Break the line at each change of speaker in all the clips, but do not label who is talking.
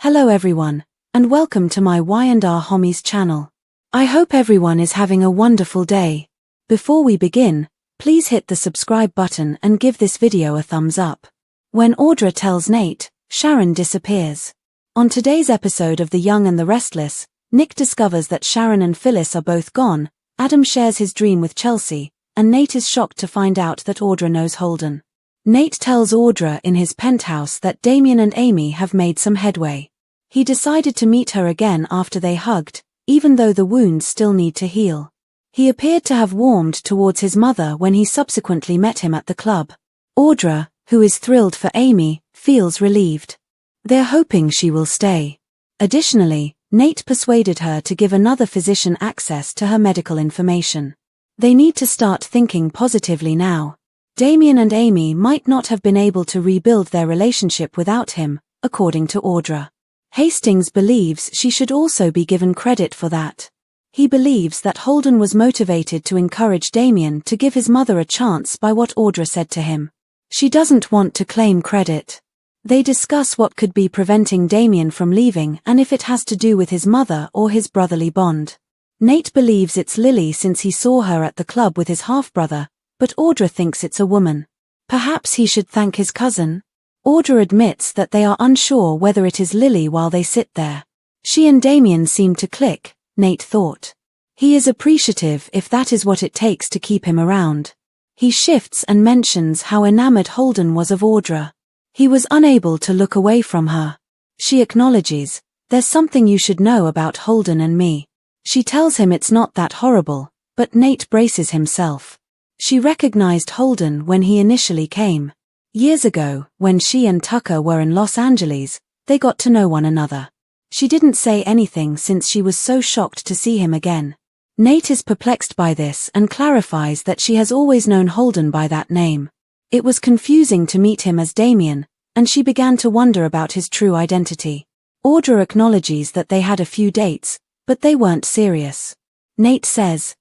Hello everyone, and welcome to my Y&R Homies channel. I hope everyone is having a wonderful day. Before we begin, please hit the subscribe button and give this video a thumbs up. When Audra tells Nate, Sharon disappears. On today's episode of The Young and the Restless, Nick discovers that Sharon and Phyllis are both gone, Adam shares his dream with Chelsea, and Nate is shocked to find out that Audra knows Holden. Nate tells Audra in his penthouse that Damien and Amy have made some headway. He decided to meet her again after they hugged, even though the wounds still need to heal. He appeared to have warmed towards his mother when he subsequently met him at the club. Audra, who is thrilled for Amy, feels relieved. They're hoping she will stay. Additionally, Nate persuaded her to give another physician access to her medical information. They need to start thinking positively now. Damien and Amy might not have been able to rebuild their relationship without him, according to Audra. Hastings believes she should also be given credit for that. He believes that Holden was motivated to encourage Damien to give his mother a chance by what Audra said to him. She doesn't want to claim credit. They discuss what could be preventing Damien from leaving and if it has to do with his mother or his brotherly bond. Nate believes it's Lily since he saw her at the club with his half-brother, but Audra thinks it's a woman. Perhaps he should thank his cousin? Audra admits that they are unsure whether it is Lily while they sit there. She and Damien seem to click, Nate thought. He is appreciative if that is what it takes to keep him around. He shifts and mentions how enamored Holden was of Audra. He was unable to look away from her. She acknowledges, "There's something you should know about Holden and me." She tells him it's not that horrible, but Nate braces himself. She recognized Holden when he initially came. Years ago, when she and Tucker were in Los Angeles, they got to know one another. She didn't say anything since she was so shocked to see him again. Nate is perplexed by this and clarifies that she has always known Holden by that name. It was confusing to meet him as Damien, and she began to wonder about his true identity. Audra acknowledges that they had a few dates, but they weren't serious. Nate says,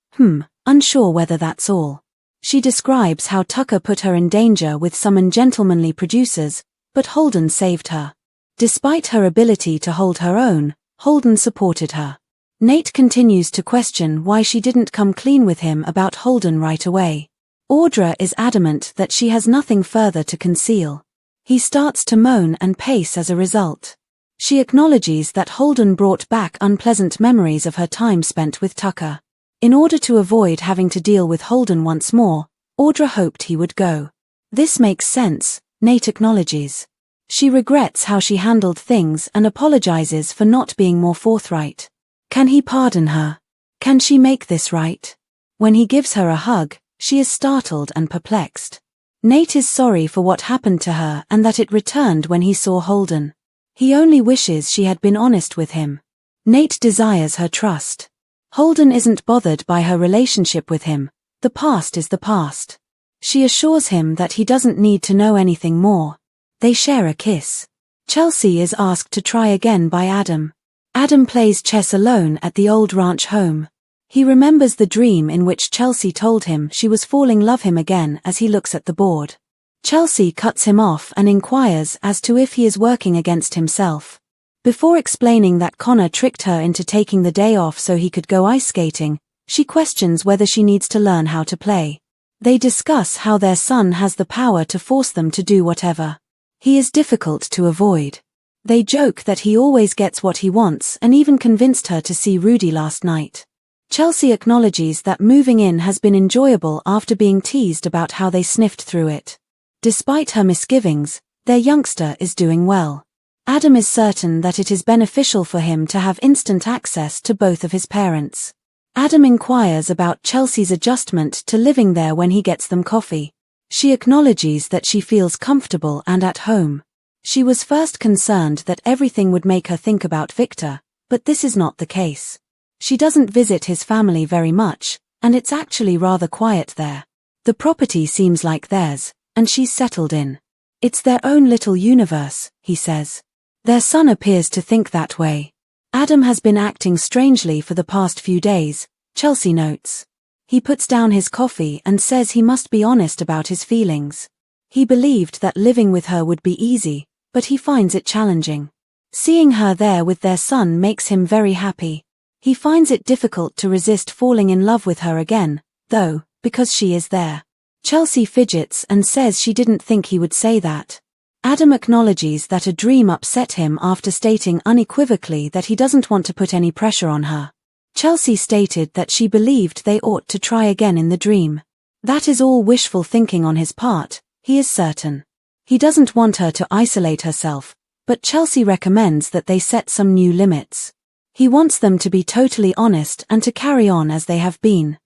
unsure whether that's all. She describes how Tucker put her in danger with some ungentlemanly producers, but Holden saved her. Despite her ability to hold her own, Holden supported her. Nate continues to question why she didn't come clean with him about Holden right away. Audra is adamant that she has nothing further to conceal. He starts to moan and pace as a result. She acknowledges that Holden brought back unpleasant memories of her time spent with Tucker. In order to avoid having to deal with Holden once more, Audra hoped he would go. This makes sense, Nate acknowledges. She regrets how she handled things and apologizes for not being more forthright. Can he pardon her? Can she make this right? When he gives her a hug, she is startled and perplexed. Nate is sorry for what happened to her and that it returned when he saw Holden. He only wishes she had been honest with him. Nate desires her trust. Holden isn't bothered by her relationship with him. The past is the past. She assures him that he doesn't need to know anything more. They share a kiss. Chelsea is asked to try again by Adam. Adam plays chess alone at the old ranch home. He remembers the dream in which Chelsea told him she was falling in love with him again as he looks at the board. Chelsea cuts him off and inquires as to if he is working against himself. Before explaining that Connor tricked her into taking the day off so he could go ice skating, she questions whether she needs to learn how to play. They discuss how their son has the power to force them to do whatever. He is difficult to avoid. They joke that he always gets what he wants and even convinced her to see Rudy last night. Chelsea acknowledges that moving in has been enjoyable after being teased about how they sniffed through it. Despite her misgivings, their youngster is doing well. Adam is certain that it is beneficial for him to have instant access to both of his parents. Adam inquires about Chelsea's adjustment to living there when he gets them coffee. She acknowledges that she feels comfortable and at home. She was first concerned that everything would make her think about Victor, but this is not the case. She doesn't visit his family very much, and it's actually rather quiet there. The property seems like theirs, and she's settled in. It's their own little universe, he says. Their son appears to think that way. Adam has been acting strangely for the past few days, Chelsea notes. He puts down his coffee and says he must be honest about his feelings. He believed that living with her would be easy, but he finds it challenging. Seeing her there with their son makes him very happy. He finds it difficult to resist falling in love with her again, though, because she is there. Chelsea fidgets and says she didn't think he would say that. Adam acknowledges that a dream upset him after stating unequivocally that he doesn't want to put any pressure on her. Chelsea stated that she believed they ought to try again in the dream. That is all wishful thinking on his part, he is certain. He doesn't want her to isolate herself, but Chelsea recommends that they set some new limits. He wants them to be totally honest and to carry on as they have been.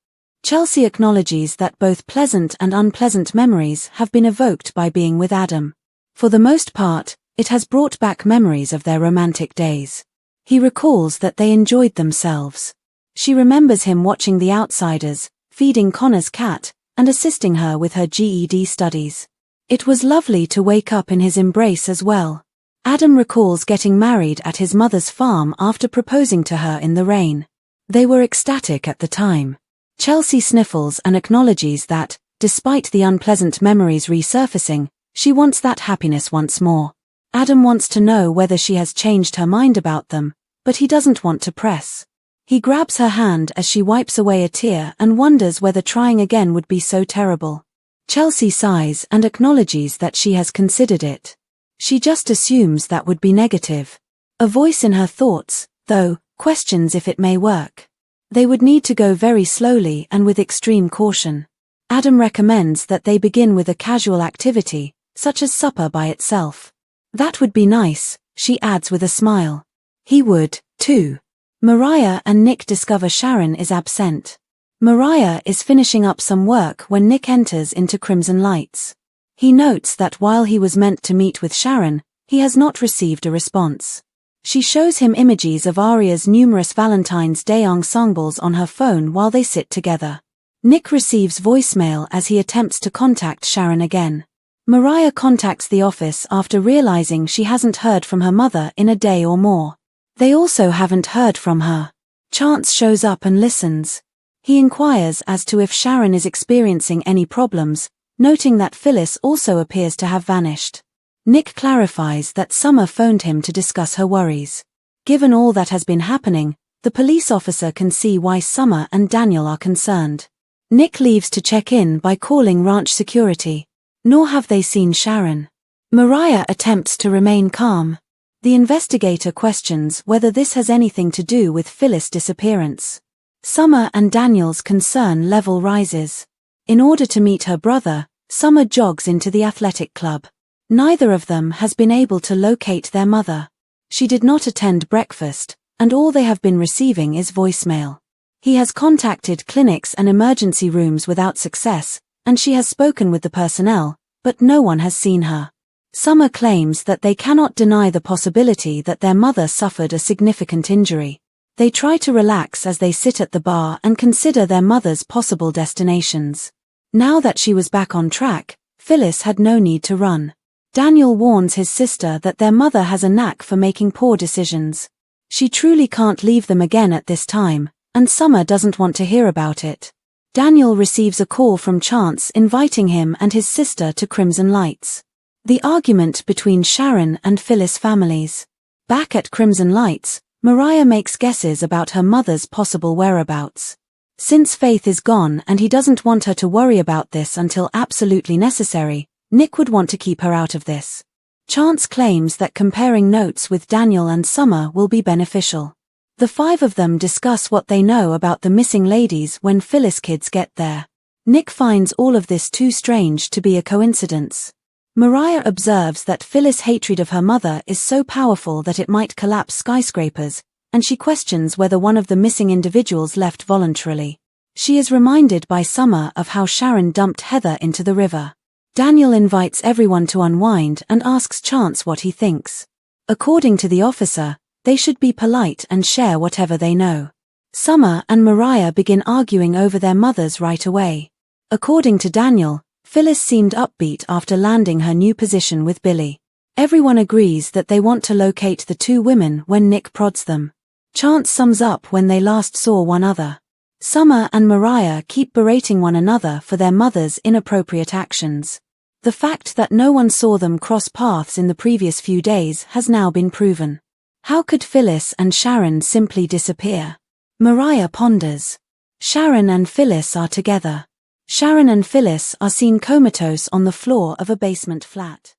Chelsea acknowledges that both pleasant and unpleasant memories have been evoked by being with Adam. For the most part, it has brought back memories of their romantic days. He recalls that they enjoyed themselves. She remembers him watching The Outsiders, feeding Connor's cat, and assisting her with her GED studies. It was lovely to wake up in his embrace as well. Adam recalls getting married at his mother's farm after proposing to her in the rain. They were ecstatic at the time. Chelsea sniffles and acknowledges that, despite the unpleasant memories resurfacing, she wants that happiness once more. Adam wants to know whether she has changed her mind about them, but he doesn't want to press. He grabs her hand as she wipes away a tear and wonders whether trying again would be so terrible. Chelsea sighs and acknowledges that she has considered it. She just assumes that would be negative. A voice in her thoughts, though, questions if it may work. They would need to go very slowly and with extreme caution. Adam recommends that they begin with a casual activity, such as supper by itself. That would be nice, she adds with a smile. He would, too. Mariah and Nick discover Sharon is absent. Mariah is finishing up some work when Nick enters into Crimson Lights. He notes that while he was meant to meet with Sharon, he has not received a response. She shows him images of Aria's numerous Valentine's Day ensembles on her phone while they sit together. Nick receives voicemail as he attempts to contact Sharon again. Mariah contacts the office after realizing she hasn't heard from her mother in a day or more. They also haven't heard from her. Chance shows up and listens. He inquires as to if Sharon is experiencing any problems, noting that Phyllis also appears to have vanished. Nick clarifies that Summer phoned him to discuss her worries. Given all that has been happening, the police officer can see why Summer and Daniel are concerned. Nick leaves to check in by calling ranch security. Nor have they seen Sharon. Mariah attempts to remain calm. The investigator questions whether this has anything to do with Phyllis' disappearance. Summer and Daniel's concern level rises. In order to meet her brother, Summer jogs into the athletic club. Neither of them has been able to locate their mother. She did not attend breakfast, and all they have been receiving is voicemail. He has contacted clinics and emergency rooms without success, and she has spoken with the personnel, but no one has seen her. Summer claims that they cannot deny the possibility that their mother suffered a significant injury. They try to relax as they sit at the bar and consider their mother's possible destinations. Now that she was back on track, Phyllis had no need to run. Daniel warns his sister that their mother has a knack for making poor decisions. She truly can't leave them again at this time, and Summer doesn't want to hear about it. Daniel receives a call from Chance inviting him and his sister to Crimson Lights. The argument between Sharon and Phyllis families. Back at Crimson Lights, Mariah makes guesses about her mother's possible whereabouts. Since Faith is gone and he doesn't want her to worry about this until absolutely necessary, Nick would want to keep her out of this. Chance claims that comparing notes with Daniel and Summer will be beneficial. The five of them discuss what they know about the missing ladies when Phyllis kids get there. Nick finds all of this too strange to be a coincidence. Mariah observes that Phyllis' hatred of her mother is so powerful that it might collapse skyscrapers, and she questions whether one of the missing individuals left voluntarily. She is reminded by Summer of how Sharon dumped Heather into the river. Daniel invites everyone to unwind and asks Chance what he thinks. According to the officer, they should be polite and share whatever they know. Summer and Mariah begin arguing over their mothers right away. According to Daniel, Phyllis seemed upbeat after landing her new position with Billy. Everyone agrees that they want to locate the two women when Nick prods them. Chance sums up when they last saw one another. Summer and Mariah keep berating one another for their mother's inappropriate actions. The fact that no one saw them cross paths in the previous few days has now been proven. How could Phyllis and Sharon simply disappear? Mariah ponders. Sharon and Phyllis are together. Sharon and Phyllis are seen comatose on the floor of a basement flat.